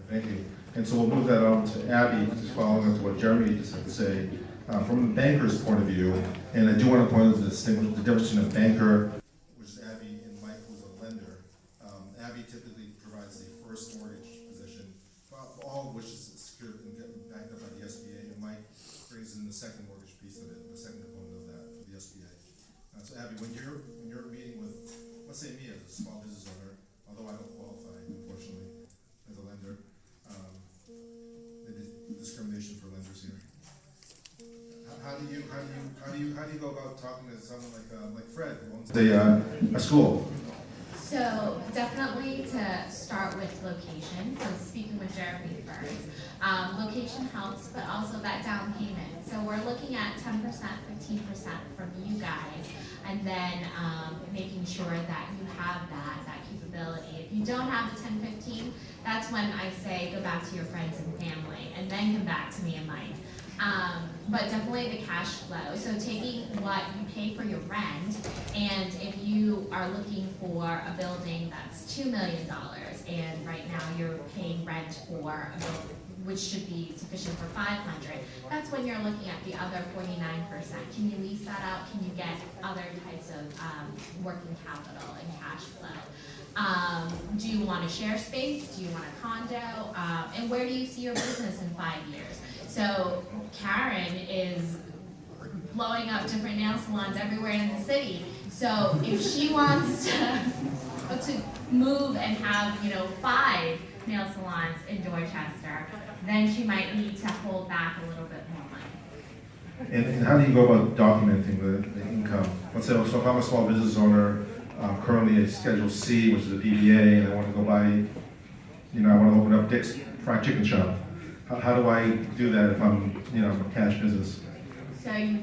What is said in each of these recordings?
Thank you. And so we'll move that on to Abby, just following up to what Jeremy just had to say. From the banker's point of view, and I do want to point out the difference between a banker, which is Abby, and Mike, who's a lender. Abby typically provides the first mortgage position, all of which is secured and backed up by the SBA, and Mike brings in the second mortgage piece of it, the second component of that for the SBA. So Abby, when you're meeting with, let's say me as a small business owner, although I don't qualify, unfortunately, as a lender, there's discrimination for lenders here. How do you go about talking to someone like Fred who owns a school? So definitely to start with location. So speaking with Jeremy first, location helps, but also that down payment. So we're looking at 10%, 15% from you guys, and then making sure that you have that capability. If you don't have the 10, 15, that's when I say go back to your friends and family, and then come back to me and Mike. But definitely the cash flow. So taking what you pay for your rent, and if you are looking for a building that's $2 million, and right now you're paying rent for a building which should be sufficient for 500, that's when you're looking at the other 49%. Can you lease that out? Can you get other types of working capital and cash flow? Do you want to share space? Do you want a condo? And where do you see your business in 5 years? So Karen is blowing up different nail salons everywhere in the city. So if she wants to move and have 5 nail salons in Dorchester, then she might need to hold back a little bit more money. And how do you go about documenting the income? Let's say, so if I'm a small business owner, currently a Schedule C, which is a DBA, and I want to go buy, I want to open up Dick's Fried Chicken Shop. How do I do that if I'm, a cash business? So you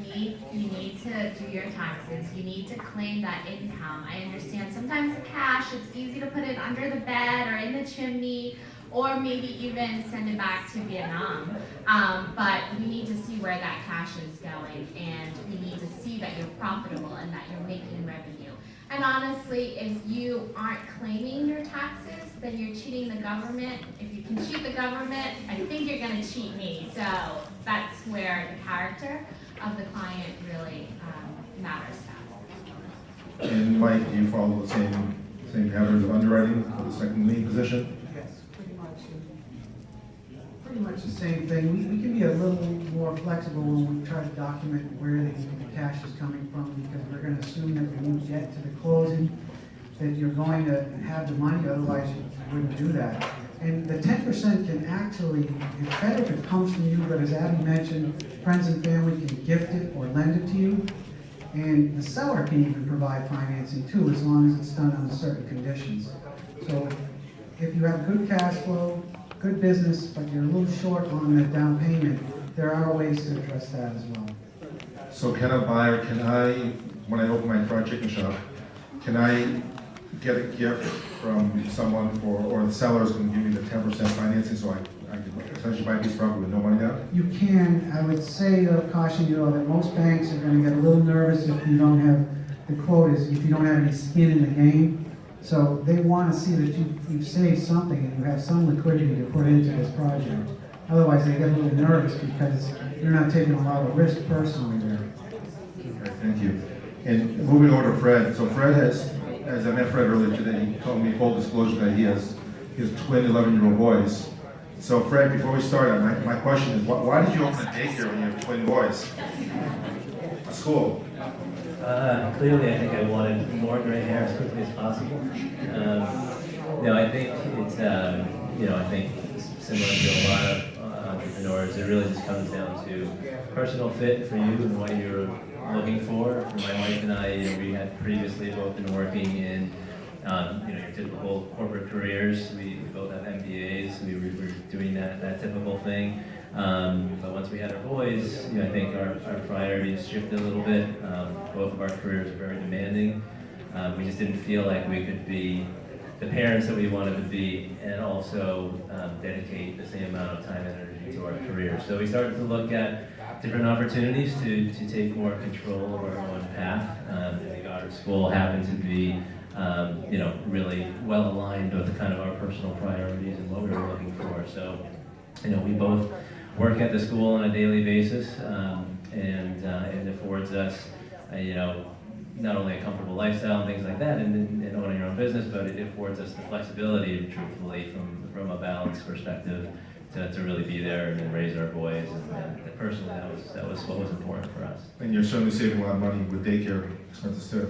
need to do your taxes. You need to claim that income. I understand sometimes cash, it's easy to put it under the bed or in the chimney, or maybe even send it back to Vietnam. But we need to see where that cash is going, and we need to see that you're profitable and that you're making revenue. And honestly, if you aren't claiming your taxes, then you're cheating the government. If you can cheat the government, I think you're going to cheat me. So that's where the character of the client really matters to us. And Mike, do you follow the same patterns of underwriting for the second lien position? Yes, pretty much the same thing. We can be a little more flexible when we try to document where the cash is coming from, because we're going to assume that when you get to the closing that you're going to have the money, otherwise you wouldn't do that. And the 10% can actually, it's better if it comes from you, but as Abby mentioned, friends and family can gift it or lend it to you. And the seller can even provide financing too, as long as it's done under certain conditions. So if you have good cash flow, good business, but you're a little short on the down payment, there are ways to address that as well. So can I, when I open my fried chicken shop, can I get a gift from someone or the seller is going to give me the 10% financing so I can essentially buy a piece of property with no money down? You can. I would say, caution you, that most banks are going to get a little nervous if you don't have the quotas, if you don't have any skin in the game. So they want to see that you've saved something and you have some liquidity to put into this project. Otherwise, they get a little nervous because you're not taking a lot of risk personally there. Okay, thank you. And moving over to Fred. So Fred has, as I met Fred earlier today, he told me full disclosure that he has twin 11-year-old boys. So Fred, before we start, my question is, why did you open a daycare when you have twin boys? A school? Clearly, I think I wanted more gray hair as quickly as possible. I think it's, I think similar to a lot of entrepreneurs, it really just comes down to personal fit for you and what you're looking for. For my wife and I, we had previously both been working in, your typical corporate careers. We both have MBAs. We were doing that typical thing. But once we had our boys, I think our priorities shifted a little bit. Both of our careers are very demanding. We just didn't feel like we could be the parents that we wanted to be and also dedicate the same amount of time and energy to our careers. So we started to look at different opportunities to take more control of our own path. The Goddard School happened to be really well aligned with kind of our personal priorities and what we were looking for. So, we both work at the school on a daily basis, and it affords us, not only a comfortable lifestyle and things like that, and owning your own business, but it affords us the flexibility, truthfully, from a balance perspective, to really be there and raise our boys. And personally, that was what was important for us. And you're certainly saving a lot of money with daycare expenses too.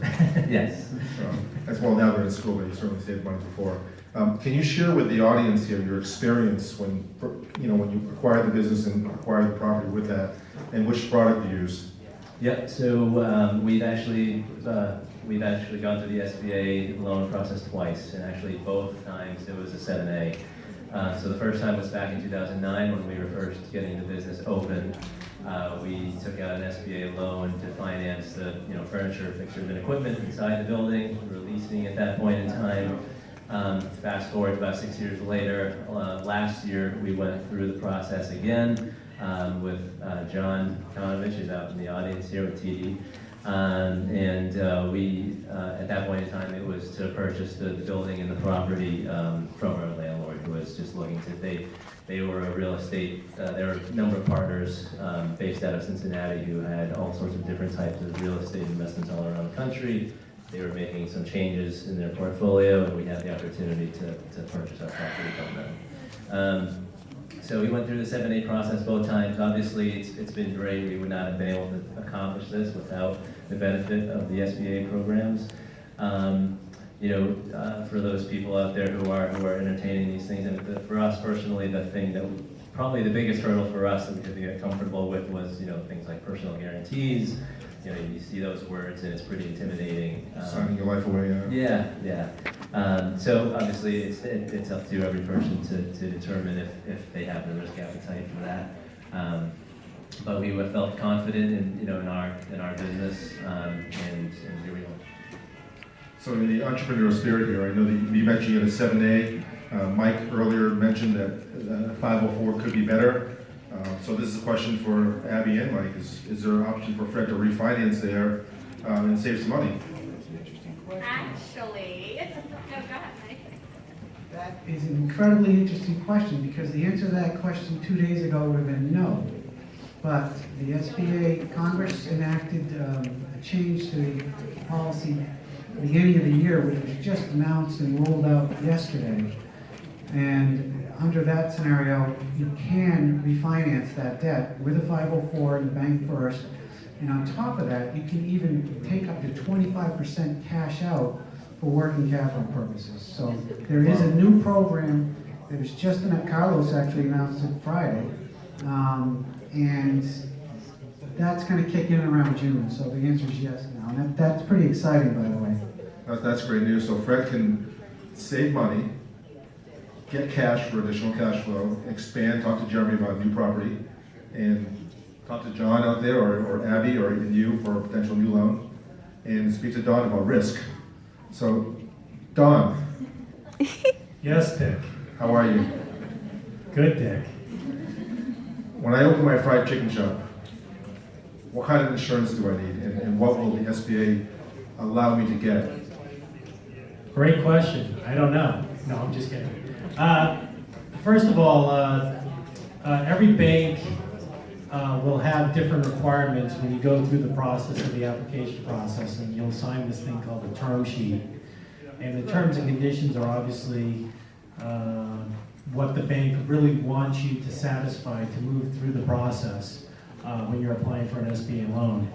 Yes. As well, now they're in school, but you certainly saved money before. Can you share with the audience here your experience when you acquired the business and acquired the property with that, and which product you used? Yep. So we've actually gone through the SBA loan process twice, and actually both times it was a 7A. So the first time was back in 2009 when we were first getting the business open. We took out an SBA loan to finance the furniture, fixtures, and equipment inside the building. We were leasing at that point in time. Fast forward about 6 years later, last year we went through the process again with John Konovich, who's out in the audience here with TD. We, at that point in time, it was to purchase the building and the property from our landlord, who was just looking to, they were a real estate, there were a number of partners based out of Cincinnati who had all sorts of different types of real estate investments all around the country. They were making some changes in their portfolio, and we had the opportunity to purchase our property from them. So we went through the 7A process both times. Obviously, it's been great. We would not have been able to accomplish this without the benefit of the SBA programs. For those people out there who are entertaining these things, and for us personally, the thing that probably the biggest hurdle for us that we had to get comfortable with was things like personal guarantees. You see those words and it's pretty intimidating. Signing your life away. Yeah. So obviously it's up to every person to determine if they have the risk appetite for that. But we felt confident in our business, and here we are. So in the entrepreneurial spirit here, I know that you mentioned you had a 7A. Mike earlier mentioned that 504 could be better. So this is a question for Abby and Mike. Is there an option for Fred to refinance there and save some money? Actually, no, go ahead, Mike. That is an incredibly interesting question, because the answer to that question 2 days ago would have been no. But the SBA, Congress enacted a change to the policy at the beginning of the year, which was just announced and rolled out yesterday. And under that scenario, you can refinance that debt with a 504 in the bank first. And on top of that, you can even take up to 25% cash out for working capital purposes. So there is a new program that is just announced. Carlos actually announced it Friday. And that's going to kick in around June. So the answer is yes now. And that's pretty exciting, by the way. That's great news. So Fred can save money, get cash for additional cash flow, expand, talk to Jeremy about new property, and talk to John out there, or Abby, or even you for a potential new loan, and speak to Don about risk. So, Don. Yes, Dick. How are you? Good, Dick. When I open my fried chicken shop, what kind of insurance do I need, and what will the SBA allow me to get? Great question. I don't know. No, I'm just kidding. First of all, every bank will have different requirements when you go through the process of the application process, and you'll sign this thing called the term sheet. And the terms and conditions are obviously what the bank really wants you to satisfy to move through the process when you're applying for an SBA loan.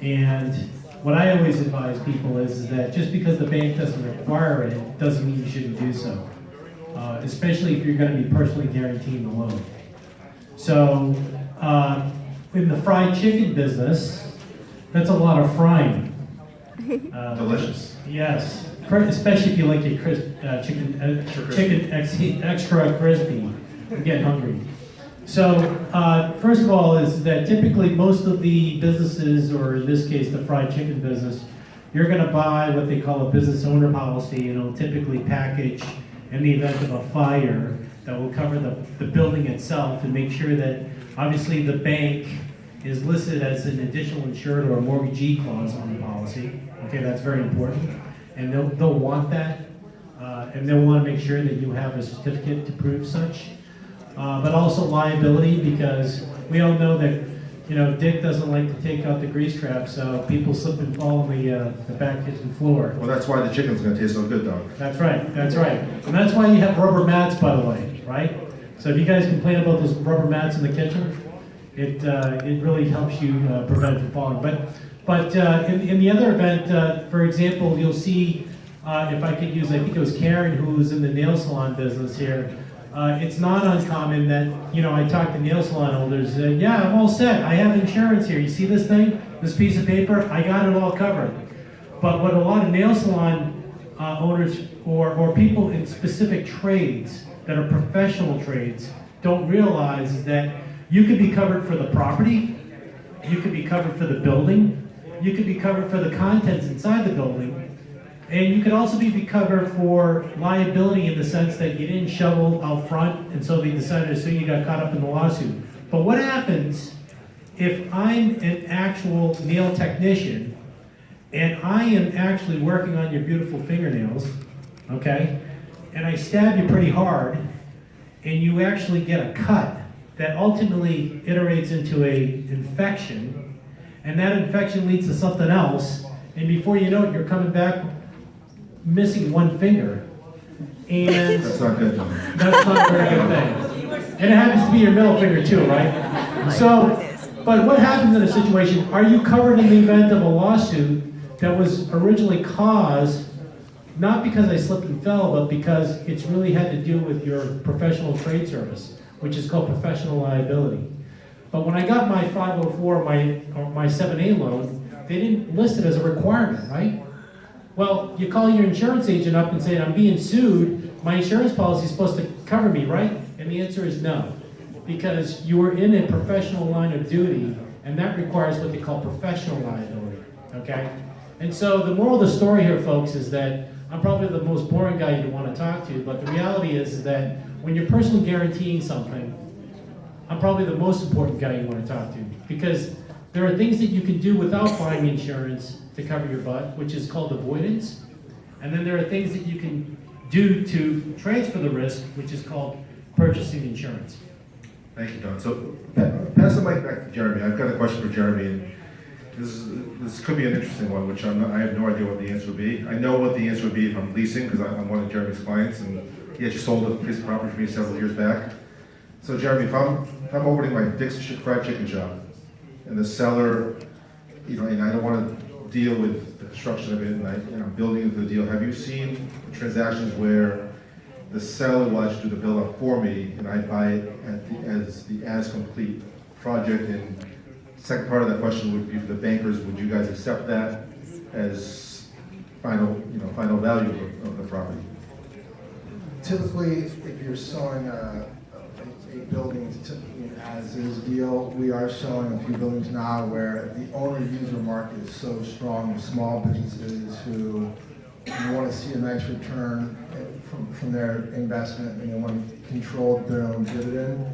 And what I always advise people is that just because the bank doesn't require it, doesn't mean you shouldn't do so. Especially if you're going to be personally guaranteeing the loan. So, in the fried chicken business, that's a lot of frying. Delicious. Yes, especially if you like your chicken extra crispy. I'm getting hungry. So, first of all, is that typically most of the businesses, or in this case, the fried chicken business, you're going to buy what they call a business owner policy, and it'll typically package in the event of a fire that will cover the building itself, and make sure that obviously the bank is listed as an additional insured or a mortgagee clause on the policy. Okay, that's very important. And they'll want that, and they'll want to make sure that you have a certificate to prove such. but also liability, because we all know that, you know, Dick doesn't like to take out the grease trap, so people slip and fall on the back kitchen floor. Well, that's why the chicken's gonna taste so good, Doug. That's right, that's right. And that's why you have rubber mats, by the way, right? So if you guys complain about those rubber mats in the kitchen, it really helps you prevent from falling. But in the other event, for example, you'll see, if I could use, I think it was Karen who was in the nail salon business here. It's not uncommon that, you know, I talk to nail salon owners, yeah, I'm all set, I have insurance here, you see this thing, this piece of paper, I got it all covered. But what a lot of nail salon owners or people in specific trades that are professional trades don't realize is that you could be covered for the property, you could be covered for the building, you could be covered for the contents inside the building, and you could also be covered for liability in the sense that you didn't shovel out front, and so they decided to sue you, got caught up in the lawsuit. But what happens if I'm an actual nail technician and I am actually working on your beautiful fingernails, okay, and I stab you pretty hard, and you actually get a cut that ultimately iterates into a infection, and that infection leads to something else, and before you know it, you're coming back missing one finger, and That's not good, Doug. that's not a very good thing. And it happens to be your middle finger too, right? So, but what happens in a situation, are you covered in the event of a lawsuit that was originally caused, not because I slipped and fell, but because it's really had to do with your professional trade service, which is called professional liability. But when I got my 504, my 7A loan, they didn't list it as a requirement, right? Well, you call your insurance agent up and say, I'm being sued, my insurance policy is supposed to cover me, right? And the answer is no, because you are in a professional line of duty, and that requires what they call professional liability, okay? And so the moral of the story here, folks, is that I'm probably the most boring guy you'd want to talk to, but the reality is that when you're personally guaranteeing something, I'm probably the most important guy you want to talk to, because there are things that you can do without buying insurance to cover your butt, which is called avoidance. And then there are things that you can do to transfer the risk, which is called purchasing insurance. Thank you, Don. So, pass the mic back to Jeremy. I've got a question for Jeremy, and this could be an interesting one, which I have no idea what the answer would be. I know what the answer would be if I'm leasing, because I'm one of Jeremy's clients, and he actually sold a piece of property for me several years back. So, Jeremy, if I'm opening my Dick's Fried Chicken shop, and the seller, you know, and I don't want to deal with the construction of it, and I'm building into the deal. Have you seen transactions where the seller will actually do the build up for me, and I buy it as complete project? And second part of that question would be for the bankers: would you guys accept that as final value of the property? Typically, if you're selling a building, typically as is deal, we are selling a few buildings now where the owner-user market is so strong with small businesses who want to see a nice return from their investment, and they want to control their own dividend.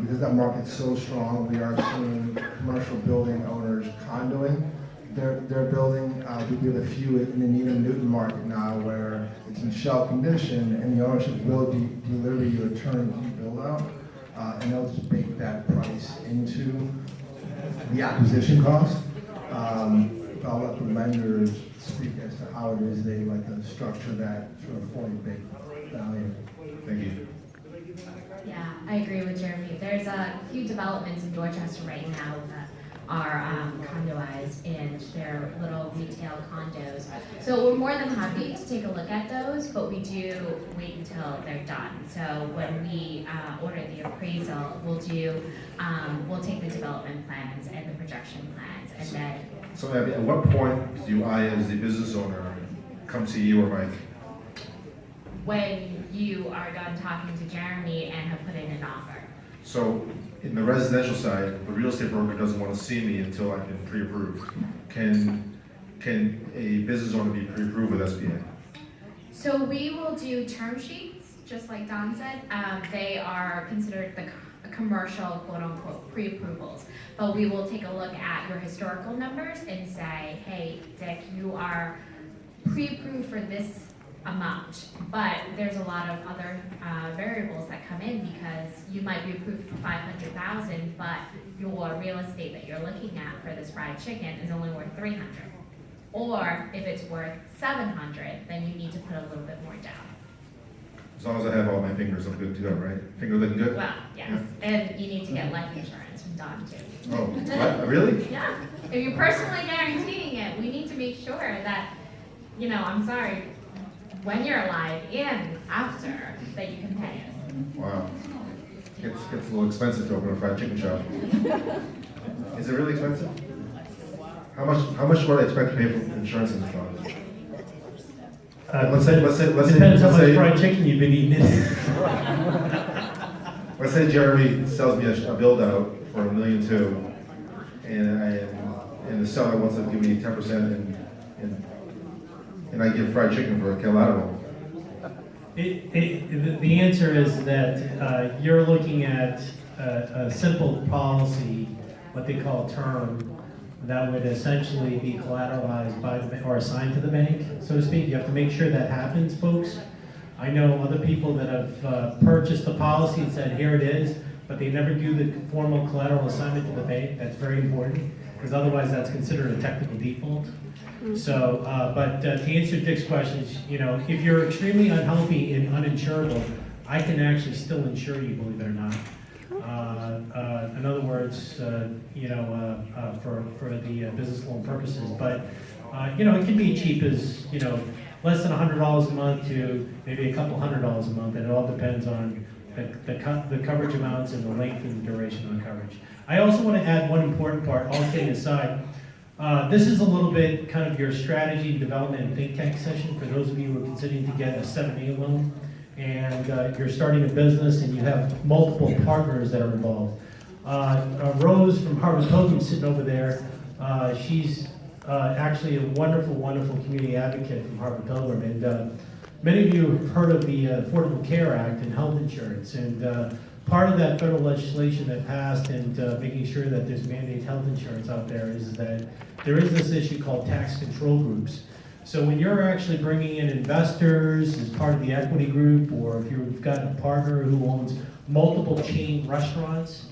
Because that market's so strong, we are seeing commercial building owners condoing their building. We have a few in the Needham Newton market now where it's in shell condition, and the ownership will deliver you a turnkey build out, and they'll just bake that price into the acquisition cost. I'll let the lenders speak as to how it is they like to structure that sort of fully baked value. Thank you. Yeah, I agree with Jeremy. There's a few developments in Dorchester right now that are condoized in their little retail condos. So we're more than happy to take a look at those, but we do wait until they're done. So when we order the appraisal, we'll take the development plans and the projection plans, and then. So Abby, at what point do I, as the business owner, come to you or Mike? When you are done talking to Jeremy and have put in an offer. So in the residential side, the real estate broker doesn't want to see me until I've been pre-approved. Can a business owner be pre-approved with SBA? So we will do term sheets, just like Don said. They are considered the commercial, quote unquote, pre-approvals. But we will take a look at your historical numbers and say, hey, Dick, you are pre-approved for this amount. But there's a lot of other variables that come in because you might be approved for 500,000, but your real estate that you're looking at for this fried chicken is only worth 300. Or if it's worth 700, then you need to put a little bit more down. As long as I have all my fingers, I'm good to go, right? Finger looking good? Well, yes, and you need to get life insurance from Don too. Oh, what? Really? Yeah, if you're personally guaranteeing it, we need to make sure that, you know, I'm sorry, when you're alive and after, that you can pay us. Wow. Gets a little expensive to open a fried chicken shop. Is it really expensive? How much would I expect to pay for insurance in this product? Let's Depends how much say, fried chicken you've been eating. let's say Jeremy sells me a build out for $1.2 million, and the seller wants to give me 10%, and I give fried chicken for a collateral. The answer is that you're looking at a simple policy, what they call term, that would essentially be collateralized by the, or assigned to the bank, so to speak. You have to make sure that happens, folks. I know other people that have purchased the policy and said, here it is, but they never do the formal collateral assignment to the bank. That's very important, because otherwise that's considered a technical default. So, but to answer Dick's questions, you know, if you're extremely unhealthy and uninsurable, I can actually still insure you, believe it or not. In other words, you know, for the business loan purposes, but you know, it can be cheap as, you know, less than $100 a month to maybe a couple $100 a month, and it all depends on the coverage amounts and the length and the duration of the coverage. I also want to add one important part, all kidding aside. This is a little bit kind of your strategy development and think tank session for those of you who are considering to get a 7A loan and you're starting a business and you have multiple partners that are involved. Rose from Harvard Pilgrim sitting over there, she's actually a wonderful, wonderful community advocate from Harvard Pilgrim, and many of you have heard of the Affordable Care Act and health insurance, and part of that federal legislation that passed and making sure that there's mandated health insurance out there is that there is this issue called tax control groups. So when you're actually bringing in investors as part of the equity group, or if you've got a partner who owns multiple chain restaurants,